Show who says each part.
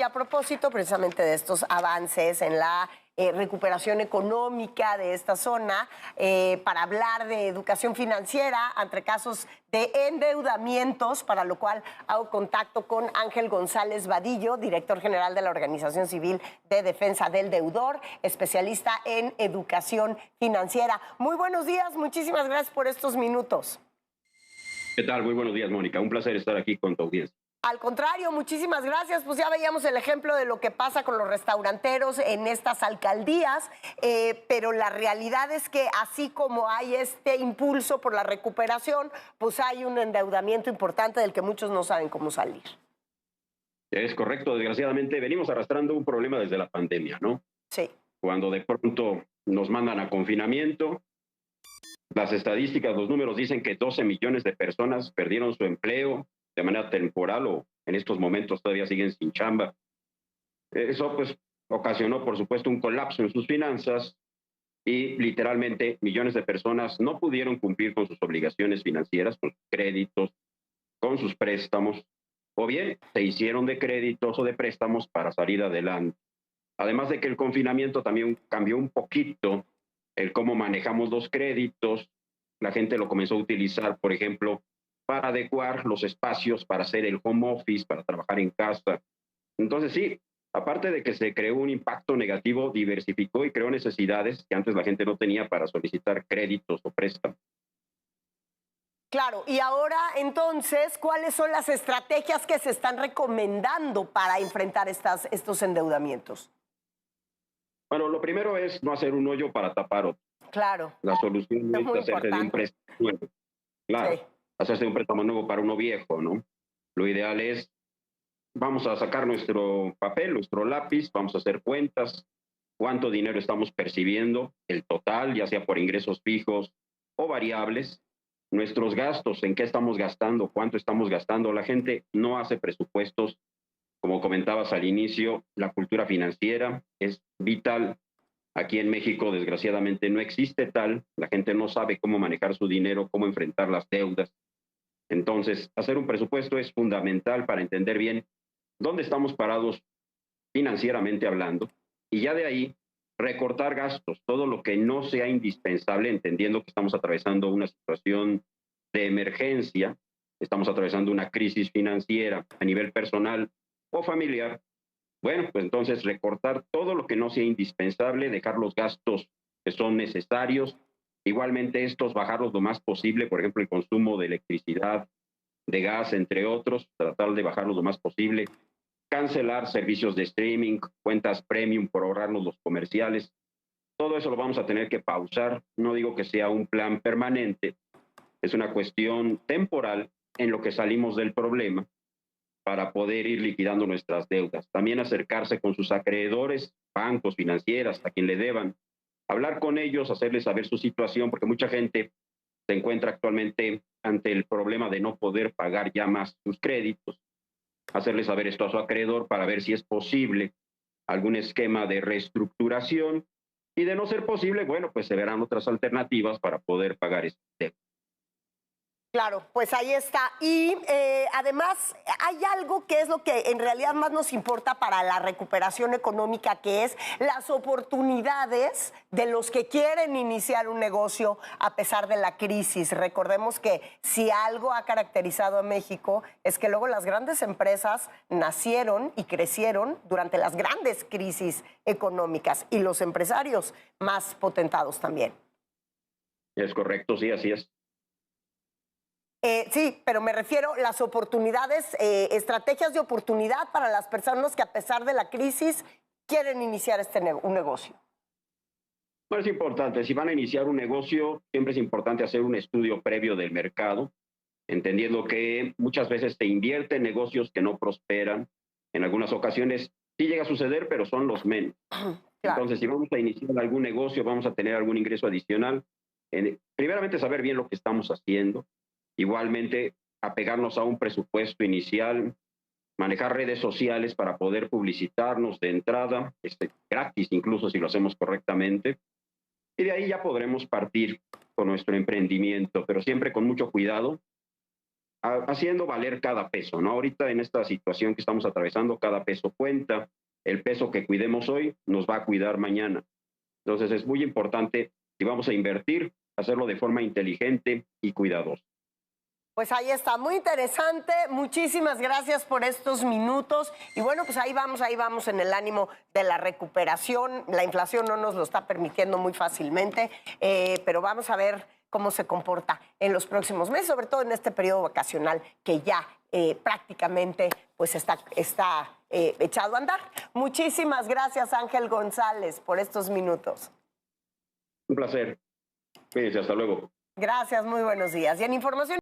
Speaker 1: Y a propósito precisamente de estos avances en la recuperación económica de esta zona, para hablar de educación financiera ante casos de endeudamientos, para lo cual hago contacto con Ángel González Vadillo, director general de la Organización Civil de Defensa del Deudor, especialista en educación financiera. Muy buenos días, muchísimas gracias por estos minutos.
Speaker 2: ¿Qué tal? Muy buenos días, Mónica. Un placer estar aquí con tu audiencia.
Speaker 1: Al contrario, muchísimas gracias. Pues ya veíamos el ejemplo de lo que pasa con los restauranteros en estas alcaldías, pero la realidad es que así como hay este impulso por la recuperación, pues hay un endeudamiento importante del que muchos no saben cómo salir.
Speaker 2: Es correcto. Desgraciadamente venimos arrastrando un problema desde la pandemia, ¿no?
Speaker 1: Sí.
Speaker 2: Cuando de pronto nos mandan a confinamiento, las estadísticas, los números dicen que 12 millones de personas perdieron su empleo de manera temporal o en estos momentos todavía siguen sin chamba. Eso pues ocasionó, por supuesto, un colapso en sus finanzas y literalmente millones de personas no pudieron cumplir con sus obligaciones financieras, con sus créditos, con sus préstamos, o bien se hicieron de créditos o de préstamos para salir adelante. Además de que el confinamiento también cambió un poquito el cómo manejamos los créditos. La gente lo comenzó a utilizar, por ejemplo, para adecuar los espacios, para hacer el home office, para trabajar en casa. Entonces sí, aparte de que se creó un impacto negativo, diversificó y creó necesidades que antes la gente no tenía para solicitar créditos o préstamos.
Speaker 1: Claro, y ahora entonces, ¿cuáles son las estrategias que se están recomendando para enfrentar estos endeudamientos?
Speaker 2: Bueno, lo primero es no hacer un hoyo para tapar otro.
Speaker 1: Claro,
Speaker 2: La solución
Speaker 1: es
Speaker 2: es
Speaker 1: muy
Speaker 2: hacerse de un
Speaker 1: importante.
Speaker 2: préstamo nuevo.
Speaker 1: Sí.
Speaker 2: Claro, hacerse un préstamo nuevo para uno viejo, ¿no? Lo ideal es, vamos a sacar nuestro papel, nuestro lápiz, vamos a hacer cuentas, cuánto dinero estamos percibiendo, el total, ya sea por ingresos fijos o variables, nuestros gastos, en qué estamos gastando, cuánto estamos gastando. La gente no hace presupuestos, como comentabas al inicio, la cultura financiera es vital. Aquí en México, desgraciadamente, no existe tal. La gente no sabe cómo manejar su dinero, cómo enfrentar las deudas. Entonces, hacer un presupuesto es fundamental para entender bien dónde estamos parados financieramente hablando, y ya de ahí recortar gastos, todo lo que no sea indispensable, entendiendo que estamos atravesando una situación de emergencia, estamos atravesando una crisis financiera a nivel personal o familiar. Bueno, pues entonces recortar todo lo que no sea indispensable, dejar los gastos que son necesarios, igualmente estos bajarlos lo más posible, por ejemplo, el consumo de electricidad, de gas, entre otros, tratar de bajarlos lo más posible, cancelar servicios de streaming, cuentas premium por ahorrarnos los comerciales. Todo eso lo vamos a tener que pausar. No digo que sea un plan permanente, es una cuestión temporal en lo que salimos del problema para poder ir liquidando nuestras deudas. También acercarse con sus acreedores, bancos, financieras, a quien le deban, hablar con ellos, hacerles saber su situación, porque mucha gente se encuentra actualmente ante el problema de no poder pagar ya más sus créditos, hacerle saber esto a su acreedor para ver si es posible algún esquema de reestructuración, y de no ser posible, bueno, pues se verán otras alternativas para poder pagar este deuda.
Speaker 1: Claro, pues ahí está. Y además hay algo que es lo que en realidad más nos importa para la recuperación económica, que es las oportunidades de los que quieren iniciar un negocio a pesar de la crisis. Recordemos que si algo ha caracterizado a México es que luego las grandes empresas nacieron y crecieron durante las grandes crisis económicas y los empresarios más potentados también.
Speaker 2: Es correcto, sí, así es.
Speaker 1: Sí, pero me refiero a las oportunidades, estrategias de oportunidad para las personas que a pesar de la crisis quieren iniciar un negocio.
Speaker 2: No es importante, si van a iniciar un negocio, siempre es importante hacer un estudio previo del mercado, entendiendo que muchas veces se invierte en negocios que no prosperan. En algunas ocasiones sí llega a suceder, pero son los menos.
Speaker 1: Claro.
Speaker 2: Entonces, si vamos a iniciar algún negocio, vamos a tener algún ingreso adicional, primeramente saber bien lo que estamos haciendo, igualmente apegarnos a un presupuesto inicial, manejar redes sociales para poder publicitarnos de entrada, gratis incluso si lo hacemos correctamente, y de ahí ya podremos partir con nuestro emprendimiento, pero siempre con mucho cuidado, haciendo valer cada peso, ¿no? Ahorita en esta situación que estamos atravesando, cada peso cuenta. El peso que cuidemos hoy nos va a cuidar mañana. Entonces es muy importante, si vamos a invertir, hacerlo de forma inteligente y cuidadosa.
Speaker 1: Pues ahí está, muy interesante. Muchísimas gracias por estos minutos. Y bueno, pues ahí vamos en el ánimo de la recuperación. La inflación no nos lo está permitiendo muy fácilmente, pero vamos a ver cómo se comporta en los próximos meses, sobre todo en este periodo vacacional que ya prácticamente pues está echado a andar. Muchísimas gracias, Ángel González, por estos minutos.
Speaker 2: Un placer. Cuídense, hasta luego.
Speaker 1: Gracias, muy buenos días. Y en información